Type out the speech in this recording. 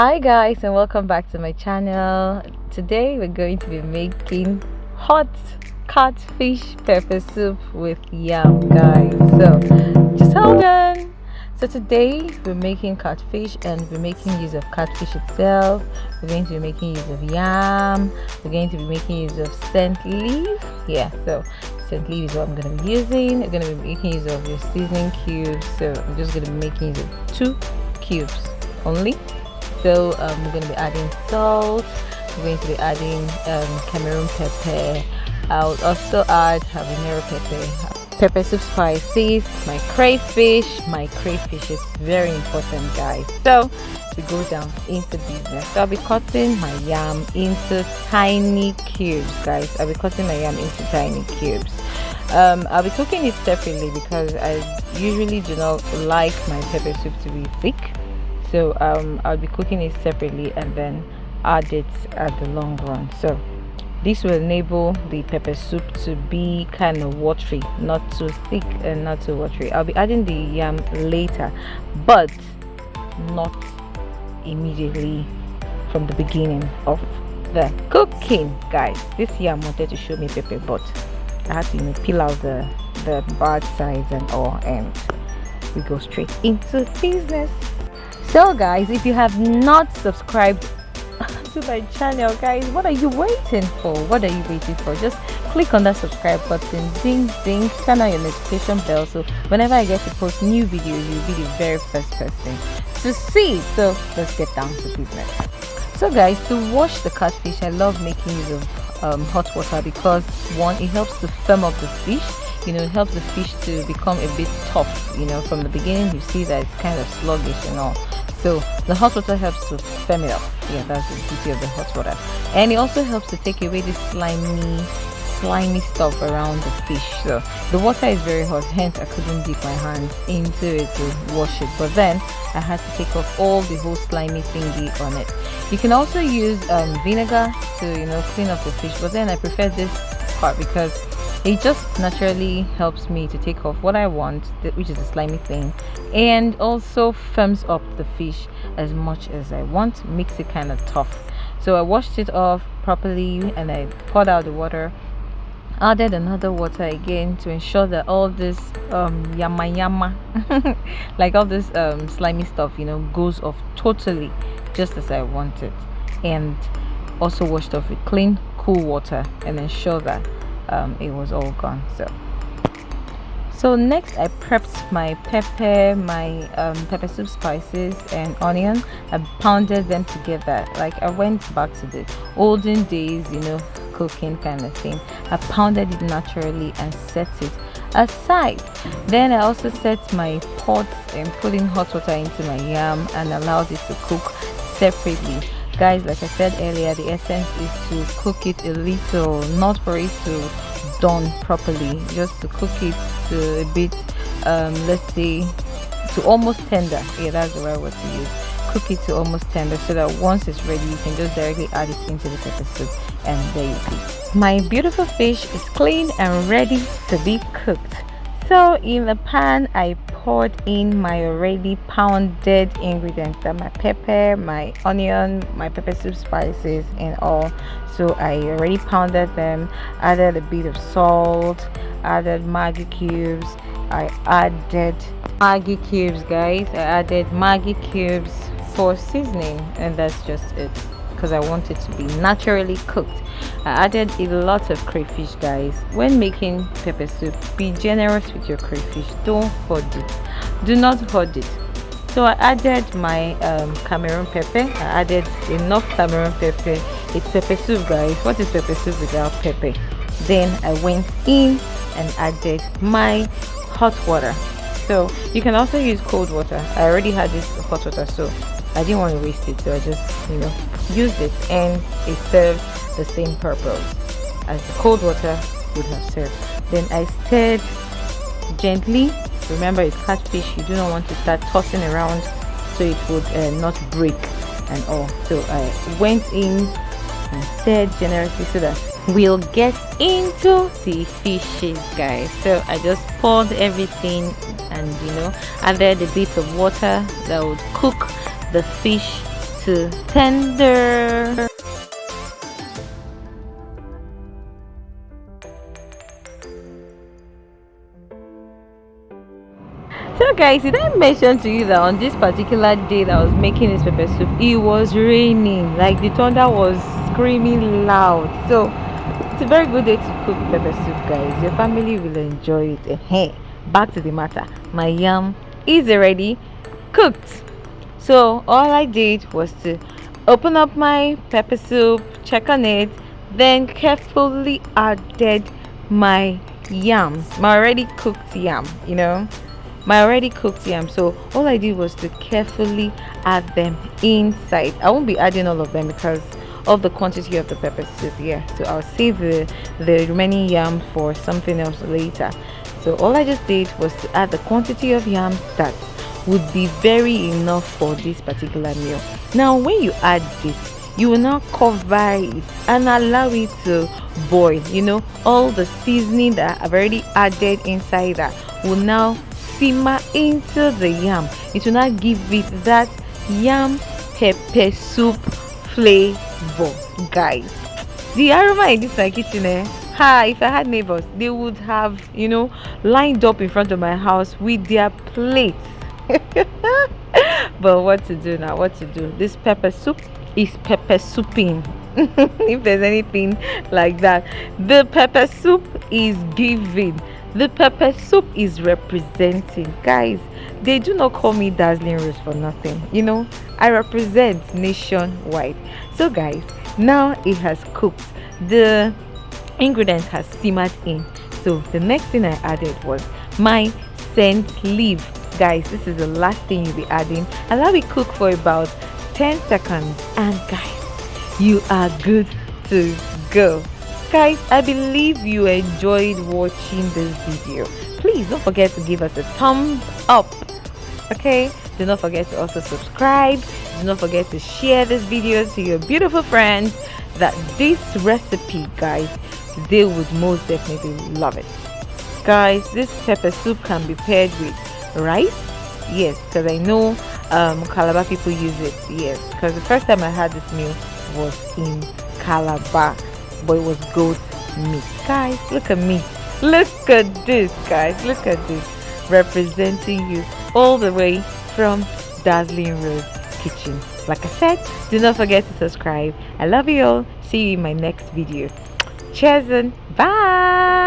Hi guys, and welcome back to my channel. Today we're going to be making hot catfish pepper soup with yam, guys. So just hold on. So today we're making catfish, and we're making use of catfish itself. We're going to be making use of yam. We're going to be making use of scent leaf. Yeah, so scent leaf is what I'm going to be using. We're going to be making use of your seasoning cubes. So I'm just going to be making use of 2 cubes only. So we're going to be adding salt. We're going to be adding Cameroon pepper. I'll also add Habenero pepper, pepper soup spices, my crayfish. My crayfish is very important, guys. So we go down into business. So I'll be cutting my yam into tiny cubes, guys. I'll be cutting my yam into tiny cubes. I'll be cooking it separately because I usually do not like my pepper soup to be thick. So I'll be cooking it separately and then add it at the long run. So this will enable the pepper soup to be kind of watery, not too thick and not too watery. I'll be adding the yam later, but not immediately from the beginning of the cooking, guys. This yam wanted to show me pepper, but I had to peel out the bad sides and all, and we go straight into business. So guys, if you have not subscribed to my channel, guys, what are you waiting for? Just click on that subscribe button, ding ding, turn on your notification bell, so whenever I get to post new videos, you'll be the very first person to see. So let's get down to business. So guys, to wash the catfish, I love making use of hot water because one, it helps to firm up the fish. It helps the fish to become a bit tough. From the beginning you see that it's kind of sluggish and all. So the hot water helps to firm it up. Yeah, that's the beauty of the hot water. And it also helps to take away this slimy stuff around the fish. So the water is very hot, hence I couldn't dip my hands into it to wash it. But then I had to take off all the whole slimy thingy on it. You can also use vinegar to clean up the fish, but then I prefer this part because it just naturally helps me to take off what I want, which is the slimy thing, and also firms up the fish as much as I want, makes it kind of tough. So I washed it off properly and I poured out the water, added another water again to ensure that all this yama like all this slimy stuff goes off totally just as I want it, and also washed off with clean cool water and ensure that it was all gone. So next I prepped my pepper, my pepper soup spices and onion. I pounded them together. Like I went back to the olden days, cooking kind of thing. I pounded it naturally and set it aside. Then I also set my pot and put in hot water into my yam and allowed it to cook separately. Guys, like I said earlier, the essence is to cook it a little, not for it to done properly, just to cook it to a bit let's say to almost tender. Yeah, that's the right word to use. Cook it to almost tender, so that once it's ready you can just directly add it into the pepper soup, and there you go. My beautiful fish is clean and ready to be cooked. So in the pan I poured in my already pounded ingredients, that my pepper, my onion, my pepper soup spices and all. So I already pounded them, added a bit of salt, added Maggi cubes. I added Maggi cubes, guys. I added Maggi cubes for seasoning, and that's just it, because I want it to be naturally cooked. I added a lot of crayfish, guys. When making pepper soup, be generous with your crayfish. Don't hoard it. Do not hoard it. So I added my Cameroon pepper. I added enough Cameroon pepper. It's pepper soup, guys. What is pepper soup without pepper? Then I went in and added my hot water. So you can also use cold water. I already had this hot water, so I didn't want to waste it, so I just used it, and it served the same purpose as the cold water would have served. Then I stirred gently. Remember, it's catfish, you do not want to start tossing around so it would not break and all. So I went in and stirred generously so that we'll get into the fishes, guys. So I just poured everything and added a bit of water that would cook the fish to tender. So guys, did I mention to you that on this particular day that I was making this pepper soup, it was raining, like the thunder was screaming loud. So it's a very good day to cook pepper soup, guys. Your family will enjoy it. Hey, back to the matter. My yam is already cooked. So all I did was to open up my pepper soup, check on it, then carefully added my yams, my already cooked yam, my already cooked yam. So all I did was to carefully add them inside. I won't be adding all of them because of the quantity of the pepper soup. Yeah, so I'll save the remaining yam for something else later. So all I just did was to add the quantity of yams that would be very enough for this particular meal. Now when you add this, you will now cover it and allow it to boil. All the seasoning that I've already added inside that will now simmer into the yam. It will not give it that yam pepper soup flavor, guys. The aroma in this my kitchen, if I had neighbors, they would have lined up in front of my house with their plates. But what to do now? What to do? This pepper soup is pepper souping. If there's anything like that, the pepper soup is giving. The pepper soup is representing, guys. They do not call me Dazzling Rose for nothing. I represent nationwide. So guys, now it has cooked. The ingredients has simmered in. So the next thing I added was my scent leaf. Guys, this is the last thing you'll be adding. Allow it cook for about 10 seconds, and guys, you are good to go. Guys, I believe you enjoyed watching this video. Please don't forget to give us a thumbs up. Okay, do not forget to also subscribe. Do not forget to share this video to your beautiful friends. That this recipe, guys, they would most definitely love it. Guys, this pepper soup can be paired with rice. Yes, because I know Calabar people use it. Yes, because the first time I had this meal was in Calabar, but it was goat meat. Guys, look at me. Look at this, guys. Look at this. Representing you all the way from Dazzling Rose Kitchen. Like I said, do not forget to subscribe. I love you all. See you in my next video. Cheers and bye.